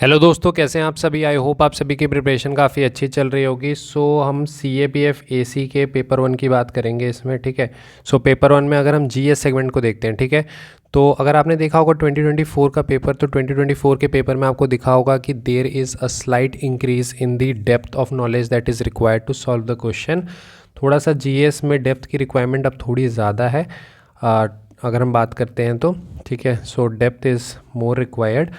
Hello दोस्तों, कैसे हैं आप सभी। आई होप आप सभी की प्रिपरेशन काफ़ी अच्छी चल रही होगी। हम CAPF AC के पेपर 1 की बात करेंगे इसमें, ठीक है। पेपर 1 में अगर हम GS सेगमेंट को देखते हैं, ठीक है, तो अगर आपने देखा होगा 2024 का पेपर, तो 2024 के पेपर में आपको दिखा होगा कि there is a slight increase in the depth of knowledge that is required to solve the question. थोड़ा सा GS में डेप्थ की रिक्वायरमेंट अब थोड़ी ज़्यादा है अगर हम बात करते हैं तो, ठीक है। Depth is more required.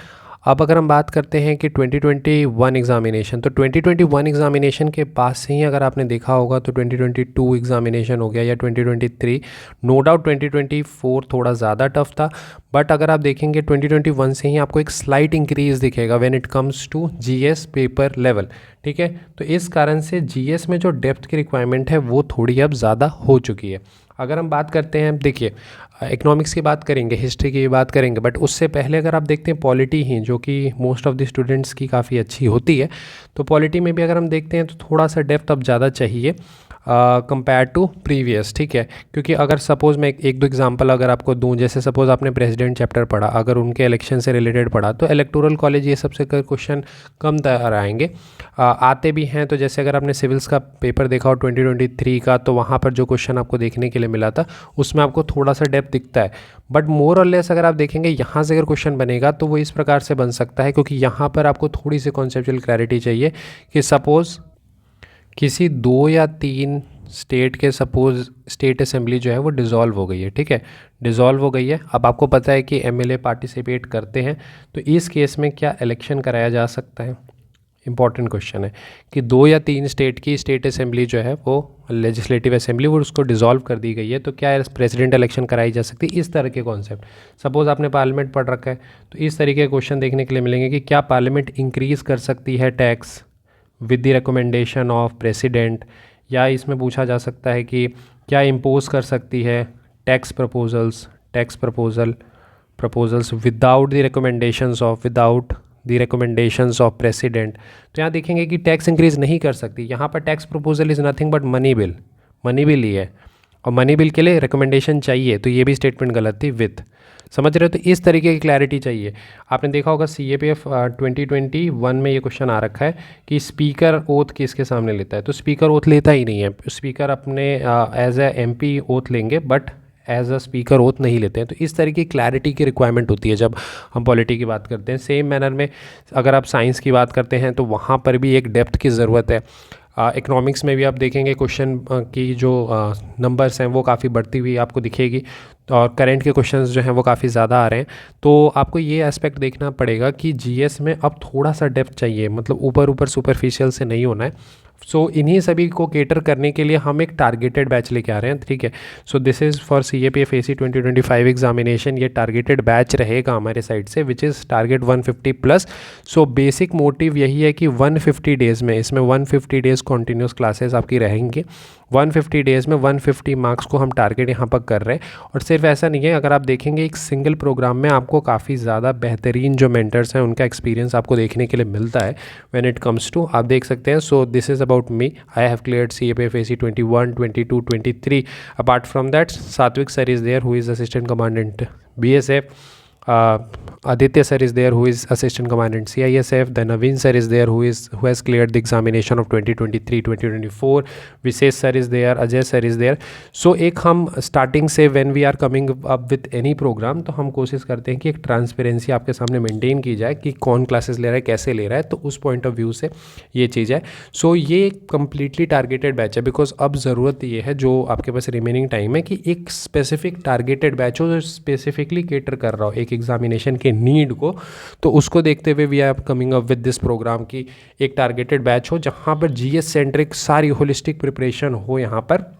अब अगर हम बात करते हैं कि 2021 एग्ज़ामिनेशन, तो 2021 एग्ज़ामिनेशन के पास से ही अगर आपने देखा होगा तो 2022 एग्ज़ामिनेशन हो गया या 2023। नो डाउट 2024 थोड़ा ज़्यादा टफ था, बट अगर आप देखेंगे 2021 से ही आपको एक स्लाइट इंक्रीज़ दिखेगा when it comes to GS paper level, ठीक है। तो इस कारण से GS में जो डेप्थ की रिक्वायरमेंट है वो थोड़ी अब ज़्यादा हो चुकी है। अगर हम बात करते हैं, देखिए, इकोनॉमिक्स की बात करेंगे, हिस्ट्री की बात करेंगे, बट उससे पहले अगर आप देखते हैं पॉलिटी ही, जो कि मोस्ट ऑफ द स्टूडेंट्स की काफ़ी अच्छी होती है, तो पॉलिटी में भी अगर हम देखते हैं तो थोड़ा सा डेप्थ अब ज़्यादा चाहिए कंपेयर टू प्रीवियस, ठीक है। क्योंकि अगर सपोज़ मैं एक दो एग्जांपल अगर आपको दूं, जैसे सपोज़ आपने प्रेसिडेंट चैप्टर पढ़ा, अगर उनके इलेक्शन से रिलेटेड पढ़ा, तो इलेक्टोरल कॉलेज ये सबसे क्वेश्चन कम तरह आएंगे, आते भी हैं। तो जैसे अगर आपने सिविल्स का पेपर देखा हो 2023 का, तो वहाँ पर जो क्वेश्चन आपको देखने के लिए मिला था उसमें आपको थोड़ा सा डेप्थ दिखता है। बट मोर और लेस अगर आप देखेंगे यहाँ से अगर क्वेश्चन बनेगा तो वो इस प्रकार से बन सकता है, क्योंकि यहाँ पर आपको थोड़ी सी कॉन्सेप्चुअल क्लैरिटी चाहिए कि सपोज़ किसी 2 या 3 स्टेट के, सपोज़ स्टेट असेंबली जो है वो डिज़ोल्व हो गई है, ठीक है, डिज़ोल्व हो गई है। अब आपको पता है कि MLA पार्टिसिपेट करते हैं, तो इस केस में क्या इलेक्शन कराया जा सकता है। इंपॉर्टेंट क्वेश्चन है कि 2 या 3 स्टेट की स्टेट असेंबली जो है वो लेजिस्लेटिव असेंबली, वो उसको डिसॉल्व कर दी गई है, तो क्या प्रेसिडेंट इलेक्शन कराई जा सकती है। इस तरह के कॉन्सेप्ट, सपोज़ आपने पार्लियामेंट पढ़ रखा है, तो इस तरीके के क्वेश्चन देखने के लिए मिलेंगे कि क्या पार्लियामेंट इंक्रीज़ कर सकती है tax with the recommendation of president, या इसमें पूछा जा सकता है कि क्या इम्पोज कर सकती है tax proposals without the recommendations of president. तो यहाँ देखेंगे कि टैक्स इंक्रीज़ नहीं कर सकती। यहाँ पर tax proposal is nothing but money bill ही है, और मनी बिल के लिए रिकमेंडेशन चाहिए, तो ये भी स्टेटमेंट गलत थी। विथ, समझ रहे हो, तो इस तरीके की क्लैरिटी चाहिए। आपने देखा होगा CAPF 2021 में ये क्वेश्चन आ रखा है कि स्पीकर ओथ किसके सामने लेता है, तो स्पीकर ओथ लेता ही नहीं है। स्पीकर अपने एज ए MP ओथ लेंगे, but as a speaker oath नहीं लेते हैं। तो इस तरीके की क्लैरिटी की रिक्वायरमेंट होती है जब हम पॉलिटी की बात करते हैं। सेम मैनर में अगर आप साइंस की बात करते हैं तो वहाँ पर भी एक डेप्थ की ज़रूरत है। इकोनॉमिक्स में भी आप देखेंगे क्वेश्चन की जो नंबर्स हैं वो काफ़ी बढ़ती हुई आपको दिखेगी, और करंट के क्वेश्चंस जो हैं वो काफ़ी ज़्यादा आ रहे हैं। तो आपको ये एस्पेक्ट देखना पड़ेगा कि GS में अब थोड़ा सा डेप्थ चाहिए, मतलब ऊपर सुपरफिशियल से नहीं होना है। इन्हीं सभी को केटर करने के लिए हम एक टारगेटेड बैच लेके आ रहे हैं, ठीक है। This is for CAPF AC 2025 examination. ये टारगेटेड बैच रहेगा हमारे साइड से, which is target 150 plus. Basic motive यही है कि 150 डेज़ में, इसमें 150 डेज़ कॉन्टीन्यूस क्लासेस आपकी रहेंगी। 150 डेज़ में 150 मार्क्स को हम टारगेट यहाँ पर कर रहे हैं। और सिर्फ ऐसा नहीं है, अगर आप देखेंगे एक सिंगल प्रोग्राम में आपको काफ़ी ज़्यादा बेहतरीन जो मेंटर्स हैं उनका एक्सपीरियंस आपको देखने के लिए मिलता है व्हेन इट कम्स टू, आप देख सकते हैं। This is about me, I have cleared CAPF AC 21, 22, 23। Apart from that, Satvik sir is there who is assistant commandant BSF. Aditya sir is there who is assistant commandant CISF. Then Naveen sir is there who has cleared the examination of 2023 2024. Vishesh sir is there, Ajay sir is there. एक हम starting से when we are coming up with any program, तो हम कोशिश करते हैं कि एक ट्रांसपेरेंसी आपके सामने मेंटेन की जाए कि कौन क्लासेस ले रहा है, कैसे ले रहा है। तो उस पॉइंट ऑफ व्यू से ये चीज़ है। ये कम्प्लीटली टारगेटेड बैच है, बिकॉज अब ज़रूरत ये है, जो आपके पास रिमेनिंग टाइम है, कि एक स्पेसिफिक टारगेटेड बैच हो जो स्पेसिफिकली केटर कर रहा हो एक एग्जामिनेशन के नीड को। तो उसको देखते हुए we are coming up with this program की एक टारगेटेड बैच हो जहाँ पर GS सेंट्रिक सारी होलिस्टिक प्रिपरेशन हो यहाँ पर।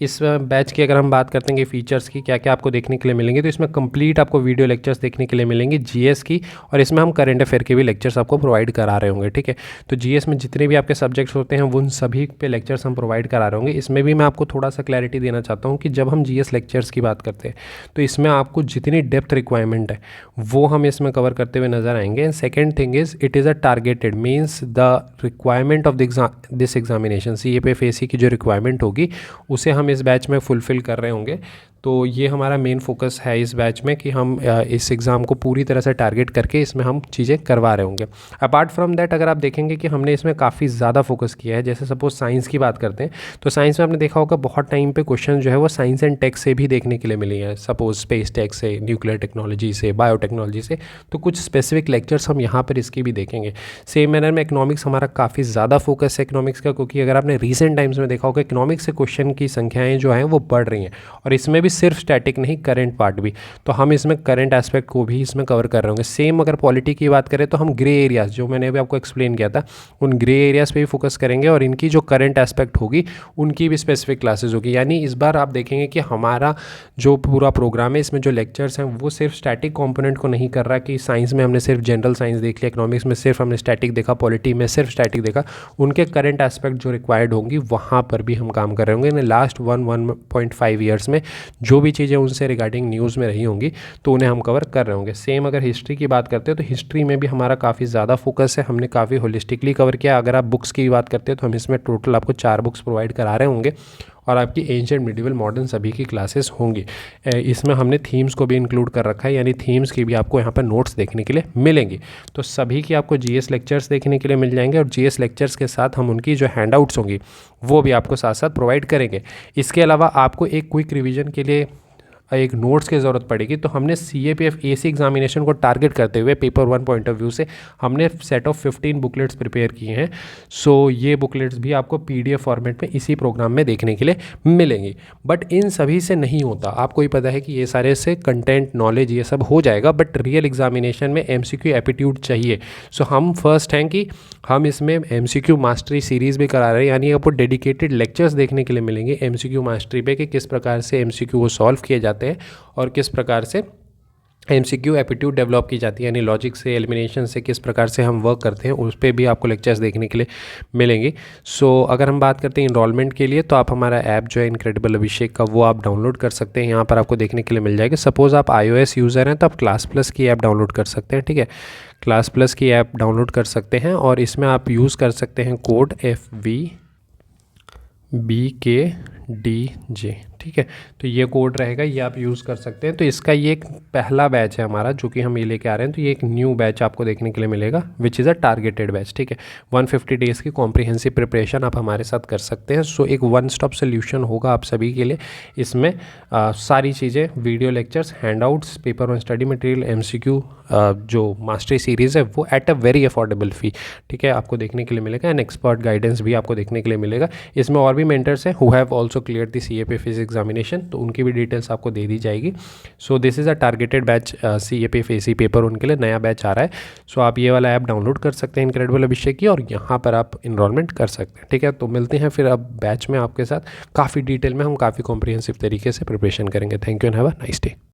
इस बैच की अगर हम बात करते हैं कि फ़ीचर्स की क्या क्या आपको देखने के लिए मिलेंगे, तो इसमें कंप्लीट आपको वीडियो लेक्चर्स देखने के लिए मिलेंगे GS की, और इसमें हम करंट अफेयर के भी लेक्चर्स आपको प्रोवाइड करा रहे होंगे, ठीक है। तो GS में जितने भी आपके सब्जेक्ट्स होते हैं उन सभी पे लेक्चर्स हम प्रोवाइड करा रहे होंगे। इसमें भी मैं आपको थोड़ा सा क्लैरिटी देना चाहता हूँ कि जब हम GS लेक्चर्स की बात करते हैं तो इसमें आपको जितनी डेप्थ रिक्वायरमेंट है वो हम इसमें कवर करते हुए नजर आएंगे। And second thing is it is a targeted, means the requirement of this examination CAPF AC की जो रिक्वायरमेंट होगी उसे हम इस बैच में फुलफ़िल कर रहे होंगे, तो ये हमारा मेन फोकस है इस बैच में कि हम इस एग्ज़ाम को पूरी तरह से टारगेट करके इसमें हम चीज़ें करवा रहे होंगे। अपार्ट फ्रॉम दैट अगर आप देखेंगे कि हमने इसमें काफ़ी ज़्यादा फोकस किया है, जैसे सपोज साइंस की बात करते हैं तो साइंस में आपने देखा होगा बहुत टाइम पे क्वेश्चन जो है वो साइंस एंड टेक से भी देखने के लिए मिली है, सपोज स्पेस टेक से, न्यूक्लियर टेक्नोलॉजी से, बायोटेक्नोलॉजी से। तो कुछ स्पेसिफिक लेक्चर्स हम यहाँ पर इसकी भी देखेंगे। सेम मैनर में इकोनॉमिक्स हमारा काफ़ी ज़्यादा फोकस है इकोनॉमिक्स का, क्योंकि अगर आपने रिसेंट टाइम्स में देखा होगा इकोनॉमिक्स से क्वेश्चन की संख्याएँ जो हैं वो बढ़ रही हैं, और इसमें भी सिर्फ स्टैटिक नहीं, करंट पार्ट भी। तो हम इसमें करंट एस्पेक्ट को भी इसमें कवर कर रहे होंगे। सेम अगर पॉलिटी की बात करें तो हम ग्रे एरियाज जो मैंने अभी आपको एक्सप्लेन किया था उन ग्रे एरियाज पे भी फोकस करेंगे, और इनकी जो करंट एस्पेक्ट होगी उनकी भी स्पेसिफिक क्लासेस होगी। यानी इस बार आप देखेंगे कि हमारा जो पूरा प्रोग्राम है इसमें जो लेक्चर्स हैं वो सिर्फ स्टैटिक कंपोनेंट को नहीं कर रहा कि साइंस में हमने सिर्फ जनरल साइंस देख लिया, इकोनॉमिक्स में सिर्फ हमने स्टैटिक देखा, पॉलिटी में सिर्फ स्टैटिक देखा। उनके करंट एस्पेक्ट जो रिक्वायर्ड होंगी वहाँ पर भी हम काम कर रहे होंगे। लास्ट 1.5 ईयर्स में जो भी चीज़ें उनसे रिगार्डिंग न्यूज़ में रही होंगी तो उन्हें हम कवर कर रहे होंगे। सेम अगर हिस्ट्री की बात करते हैं तो हिस्ट्री में भी हमारा काफ़ी ज़्यादा फोकस है, हमने काफ़ी होलिस्टिकली कवर किया। अगर आप बुक्स की बात करते हैं तो हम इसमें टोटल आपको 4 बुक्स प्रोवाइड करा रहे होंगे, और आपकी एंशिएंट मिडिवल मॉडर्न सभी की क्लासेस होंगी। इसमें हमने थीम्स को भी इंक्लूड कर रखा है, यानी थीम्स की भी आपको यहाँ पर नोट्स देखने के लिए मिलेंगी। तो सभी की आपको जीएस लेक्चर्स देखने के लिए मिल जाएंगे, और जीएस लेक्चर्स के साथ हम उनकी जो हैंडआउट्स होंगी वो भी आपको साथ साथ प्रोवाइड करेंगे। इसके अलावा आपको एक क्विक रिवीजन के लिए एक नोट्स की ज़रूरत पड़ेगी, तो हमने CAPF AC एग्जामिनेशन को टारगेट करते हुए पेपर 1 पॉइंट ऑफ व्यू से हमने सेट ऑफ 15 बुकलेट्स प्रिपेयर किए हैं। सो ये बुकलेट्स भी आपको PDF फॉर्मेट में इसी प्रोग्राम में देखने के लिए मिलेंगी। बट इन सभी से नहीं होता, आपको ही पता है कि ये सारे से कंटेंट नॉलेज ये सब हो जाएगा, बट रियल एग्जामिनेशन में MCQ एप्टीट्यूड चाहिए। सो हम फर्स्ट हैं कि हम इसमें MCQ मास्टरी सीरीज़ भी करा रहे हैं, यानी आपको डेडिकेटेड लेक्चर्स देखने के लिए मिलेंगे MCQ मास्टरी पे कि किस प्रकार से MCQ को सॉल्व किए जाते हैं और किस प्रकार से MCQ एप्टीट्यूड डेवलप की जाती है, यानी लॉजिक से, एलिमिनेशन से किस प्रकार से हम वर्क करते हैं, उस पर भी आपको लेक्चर्स देखने के लिए मिलेंगे। सो अगर हम बात करते हैं इनरोलमेंट के लिए, तो आप हमारा ऐप जो है इनक्रेडिबल अभिषेक का वो आप डाउनलोड कर सकते हैं, यहाँ पर आपको देखने के लिए मिल जाएगा। सपोज़ आप iOS यूज़र हैं तो आप क्लास प्लस की ऐप डाउनलोड कर सकते हैं, ठीक है, क्लास प्लस की ऐप डाउनलोड कर सकते हैं, और इसमें आप यूज़ कर सकते हैं कोड FVBKDJ, ठीक है। तो ये कोड रहेगा, ये आप यूज़ कर सकते हैं। तो इसका ये एक पहला बैच है हमारा जो कि हम ये लेके आ रहे हैं, तो ये एक न्यू बैच आपको देखने के लिए मिलेगा which is a targeted batch, ठीक है। 150 डेज़ की कॉम्प्रिहेंसिव प्रिपरेशन आप हमारे साथ कर सकते हैं। सो एक वन स्टॉप सोल्यूशन होगा आप सभी के लिए। इसमें सारी चीज़ें, video lectures, handouts, paper 1 study material, MCQ जो मास्टरी सीरीज़ है वो एट अ वेरी अफोर्डेबल फ़ी, ठीक है, आपको देखने के लिए मिलेगा। एंड एक्सपर्ट गाइडेंस भी आपको देखने के लिए मिलेगा। इसमें और भी मेंटर्स हैं who have also clear the CAPF examination, तो उनकी भी डिटेल्स आपको दे दी जाएगी। So this is a targeted batch CAPF AC paper उनके लिए नया बैच आ रहा है। सो आप ये वाला ऐप डाउनलोड कर सकते हैं इनक्रेडिबल अभिषेक की, और यहाँ पर आप इनरोलमेंट कर सकते हैं, ठीक है। तो मिलते हैं फिर अब बैच में आपके साथ, काफ़ी डिटेल में हम काफ़ी कॉम्प्रिहेंसिव तरीके से प्रिपरेशन करेंगे। Thank you and have a nice day.